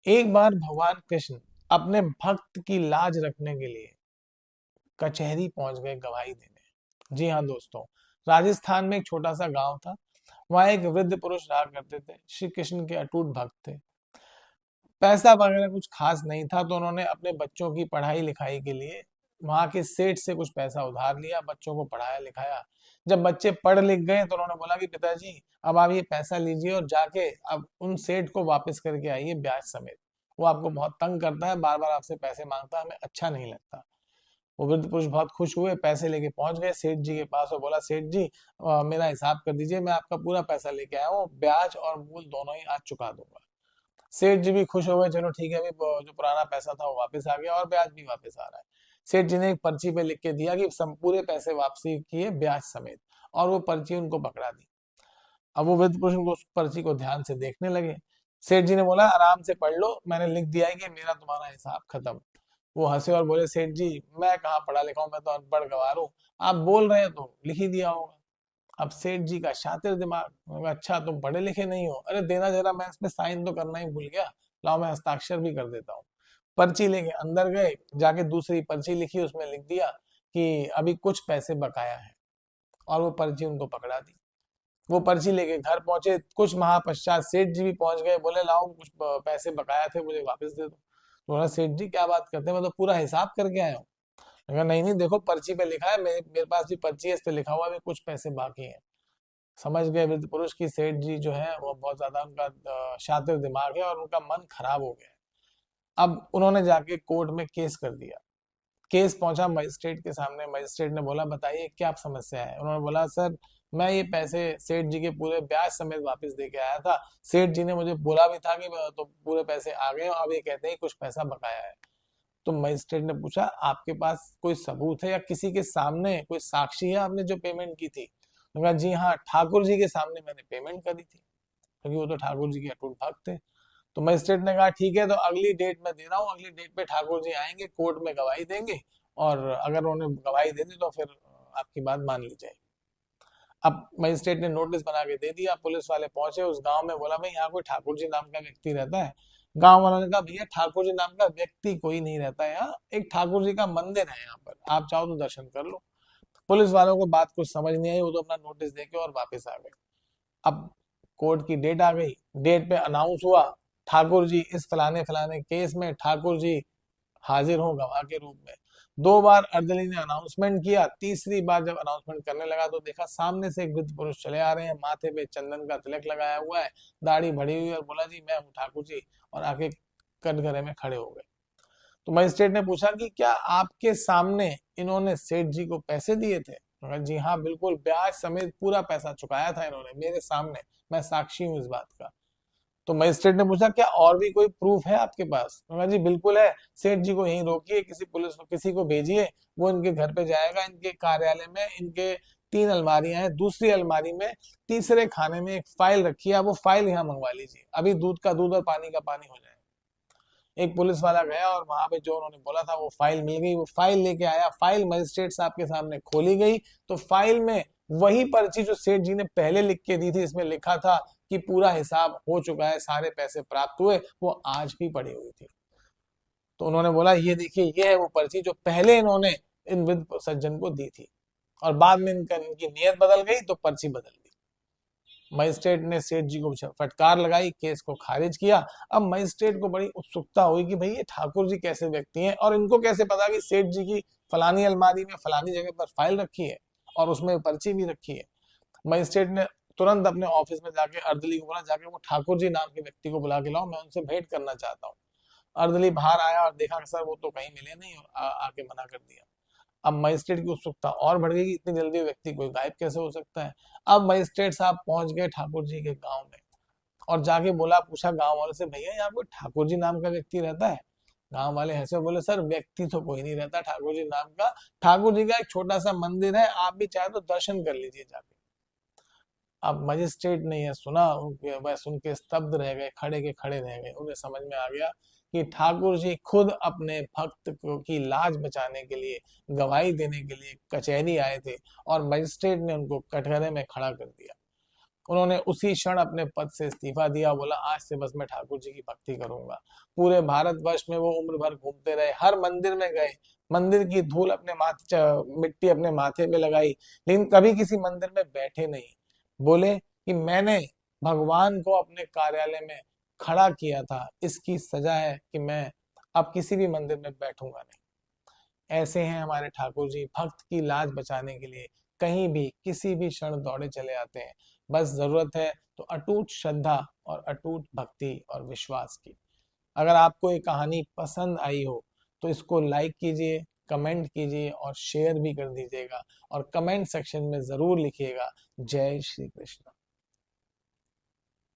एक बार भगवान कृष्ण अपने भक्त की लाज रखने के लिए कचहरी पहुंच गए गवाही देने। जी हाँ दोस्तों, राजस्थान में एक छोटा सा गांव था। वहां एक वृद्ध पुरुष रहा करते थे, श्री कृष्ण के अटूट भक्त थे। पैसा वगैरह कुछ खास नहीं था, तो उन्होंने अपने बच्चों की पढ़ाई लिखाई के लिए वहां के सेठ से कुछ पैसा उधार लिया, बच्चों को पढ़ाया लिखाया। जब बच्चे पढ़ लिख गए तो उन्होंने बोला कि पिताजी, अब आप ये पैसा लीजिए और जाके अब उन सेठ को वापस करके आइए ब्याज समेत। वो आपको बहुत तंग करता है, बार बार आपसे पैसे मांगता है, हमें अच्छा नहीं लगता। वो वृद्ध पुरुष बहुत खुश हुए, पैसे लेके पहुंच गए सेठ जी के पास और बोला, सेठ जी मेरा हिसाब कर दीजिए, मैं आपका पूरा पैसा लेके आया हूँ, ब्याज और मूल दोनों ही आज चुका दूंगा। सेठ जी भी खुश हो गए, चलो ठीक है, अभी जो पुराना पैसा था वो वापस आ गया और ब्याज भी वापस आ रहा है। सेठ जी ने एक पर्ची पे लिख के दिया कि पूरे पैसे वापसी किए ब्याज समेत, और वो पर्ची उनको पकड़ा दी। अब वो वृद्ध पुरुष उस पर्ची को ध्यान से देखने लगे। सेठ जी ने बोला, आराम से पढ़ लो, मैंने लिख दिया है कि मेरा तुम्हारा हिसाब खत्म। वो हंसे और बोले, सेठ जी मैं कहाँ पढ़ा लिखा हूँ, मैं तो अनपढ़ गवार हूँ, आप बोल रहे हैं तो लिख ही दिया होगा। अब सेठ जी का शातिर दिमाग, मैंने कहा, अच्छा तुम पढ़े लिखे नहीं हो, अरे देना जरा, मैं इसमें साइन तो करना ही भूल गया, लाओ मैं हस्ताक्षर भी कर देता हूँ। पर्ची लेके अंदर गए, जाके दूसरी पर्ची लिखी, उसमें लिख दिया कि अभी कुछ पैसे बकाया है, और वो पर्ची उनको पकड़ा दी। वो पर्ची लेके घर पहुंचे, कुछ माह पश्चात सेठ जी भी पहुंच गए, बोले लाओ कुछ पैसे बकाया थे मुझे वापस दे दो। तो बोला, सेठ जी क्या बात करते हैं, मैं तो पूरा हिसाब करके आया हूँ। मैंने कहा, नहीं नहीं देखो पर्ची पे लिखा है, मेरे मेरे पास भी पर्ची है, इस पे लिखा हुआ है अभी कुछ पैसे बाकी हैं। समझ गए वृद्ध पुरुष की सेठ जी जो है वो बहुत ज्यादा उनका शातिर दिमाग है और उनका मन खराब हो गया है। अब उन्होंने जाके कोर्ट में केस कर दिया। केस पहुंचा मजिस्ट्रेट के सामने, मजिस्ट्रेट ने बोला, बताइए क्या समस्या है। उन्होंने बोला, सर मैं ये पैसे सेठ जी के पूरे ब्याज समेत वापस दे के आया था, सेठ जी ने मुझे बोला भी था कि तो पूरे पैसे आ गए, अब ये कहते हैं कुछ पैसा बकाया है। तो मजिस्ट्रेट ने पूछा, आपके पास कोई सबूत है या किसी के सामने कोई साक्षी है आपने जो पेमेंट की थी। उन्होंने कहा, जी हाँ, ठाकुर जी के सामने मैंने पेमेंट करी थी, क्योंकि वो तो ठाकुर जी के अटूट भक्त थे। तो मजिस्ट्रेट ने कहा, ठीक है, तो अगली डेट में दे रहा हूँ, अगली डेट पे ठाकुर जी आएंगे, कोर्ट में गवाही देंगे, और अगर उन्होंने गवाही दे दी तो फिर आपकी बात मान ली जाएगी। अब मजिस्ट्रेट ने नोटिस बना के दे दिया, पुलिस वाले पहुंचे उस गांव में, बोला, भाई यहाँ कोई ठाकुर जी नाम का व्यक्ति रहता है। गांव वालों ने कहा, भैया ठाकुर जी नाम का व्यक्ति कोई नहीं रहता है यहाँ, एक ठाकुर जी का मंदिर है यहाँ पर, आप चाहो तो दर्शन कर लो। पुलिस वालों को बात कुछ समझ नहीं आई, वो तो अपना नोटिस देके और वापस आ गए। अब कोर्ट की डेट आ गई, डेट पे अनाउंस हुआ, ठाकुर जी इस फलाने फलाने केस में ठाकुर जी हाजिर हो गवाह के रूप में। दो बार अर्दली ने अनाउंसमेंट किया, तीसरी बार जब अनाउंसमेंट करने लगा तो देखा सामने से एक वृद्ध पुरुष चले आ रहे हैं, माथे पे चंदन का तिलक लगाया हुआ है, दाढ़ी बढ़ी हुई, और बोला, जी मैं हूँ ठाकुर जी, और आके कटघरे में खड़े हो गए। तो मजिस्ट्रेट ने पूछा कि क्या आपके सामने इन्होंने सेठ जी को पैसे दिए थे। कहा, जी हाँ बिल्कुल, ब्याज समेत पूरा पैसा चुकाया था इन्होंने मेरे सामने, मैं साक्षी हूँ इस बात का। तो मजिस्ट्रेट ने पूछा, क्या और भी कोई प्रूफ है आपके पास। कहा, जी बिल्कुल है, सेठ जी को यहीं रोकिए, किसी पुलिस को किसी को भेजिए, वो इनके घर पे जाएगा, इनके कार्यालय में इनके तीन अलमारियां हैं, दूसरी अलमारी में तीसरे खाने में एक फाइल रखी है, वो फाइल यहाँ मंगवा लीजिए, अभी दूध का दूध और पानी का पानी हो जाएगा। एक पुलिस वाला गया और वहां पे जो उन्होंने बोला था वो फाइल मिल गई, वो फाइल लेके आया, फाइल मजिस्ट्रेट साहब के सामने खोली गई, तो फाइल में वही पर्ची जो सेठ जी ने पहले लिख के दी थी, इसमें लिखा था कि पूरा हिसाब हो चुका है, सारे पैसे प्राप्त हुए, वो आज भी पड़ी हुई थी। तो उन्होंने बोला, ये देखिए, ये है वो पर्ची जो पहले इन्होंने इन वृद्ध सज्जन को दी थी, और बाद में इनकी नीयत बदल गई तो पर्ची बदल गई। मजिस्ट्रेट ने सेठ जी को फटकार लगाई, केस को खारिज किया। अब मजिस्ट्रेट को बड़ी उत्सुकता हुई कि भाई ये ठाकुर जी कैसे व्यक्ति हैं, और इनको कैसे पता कि सेठ जी की फलानी अलमारी में फलानी जगह पर फाइल रखी है और उसमें पर्ची भी रखी है। मजिस्ट्रेट ने तुरंत अपने ऑफिस में जाके अर्दली को बोला, जाके वो ठाकुर जी नाम के व्यक्ति को बुला के लाओ, मैं उनसे भेंट करना चाहता हूँ। अर्दली बाहर आया और देखा कि सर वो तो कहीं मिले नहीं, और आके मना कर दिया। अब मजिस्ट्रेट की उत्सुकता और बढ़ गई कि इतनी जल्दी व्यक्ति कोई गायब कैसे हो सकता है। अब मजिस्ट्रेट साहब पहुंच गए ठाकुर जी के गांव में, और जाके बोला, पूछा गांव वालों से, भैया यहाँ कोई ठाकुर जी नाम का व्यक्ति रहता है। गांव वाले ऐसे बोले, सर व्यक्ति तो कोई नहीं रहता ठाकुर जी नाम का, ठाकुर जी का एक छोटा सा मंदिर है, आप भी चाहे तो दर्शन कर लीजिए जाके। अब मजिस्ट्रेट ने यह सुना, वह सुन के स्तब्ध रह गए, खड़े के खड़े रह गए। उन्हें समझ में आ गया कि ठाकुर जी खुद अपने भक्त को की लाज बचाने के लिए, गवाही देने के लिए कचहरी आए थे, और मजिस्ट्रेट ने उनको कटघरे में खड़ा कर दिया। उन्होंने उसी क्षण अपने पद से इस्तीफा दिया, बोला आज से बस मैं ठाकुर जी की भक्ति करूंगा। पूरे भारतवर्ष में वो उम्र भर घूमते रहे, हर मंदिर में गए, मंदिर की धूल अपने माथे, मिट्टी अपने माथे पे लगाई, लेकिन कभी किसी मंदिर में बैठे नहीं। बोले कि मैंने भगवान को अपने कार्यालय में खड़ा किया था, इसकी सजा है कि मैं अब किसी भी मंदिर में बैठूंगा नहीं। ऐसे हैं हमारे ठाकुर जी, भक्त की लाज बचाने के लिए कहीं भी किसी भी क्षण दौड़े चले आते हैं। बस जरूरत है तो अटूट श्रद्धा और अटूट भक्ति और विश्वास की। अगर आपको ये कहानी पसंद आई हो तो इसको लाइक कीजिए, कमेंट कीजिए और शेयर भी कर दीजिएगा, और कमेंट सेक्शन में जरूर लिखिएगा जय श्री कृष्ण।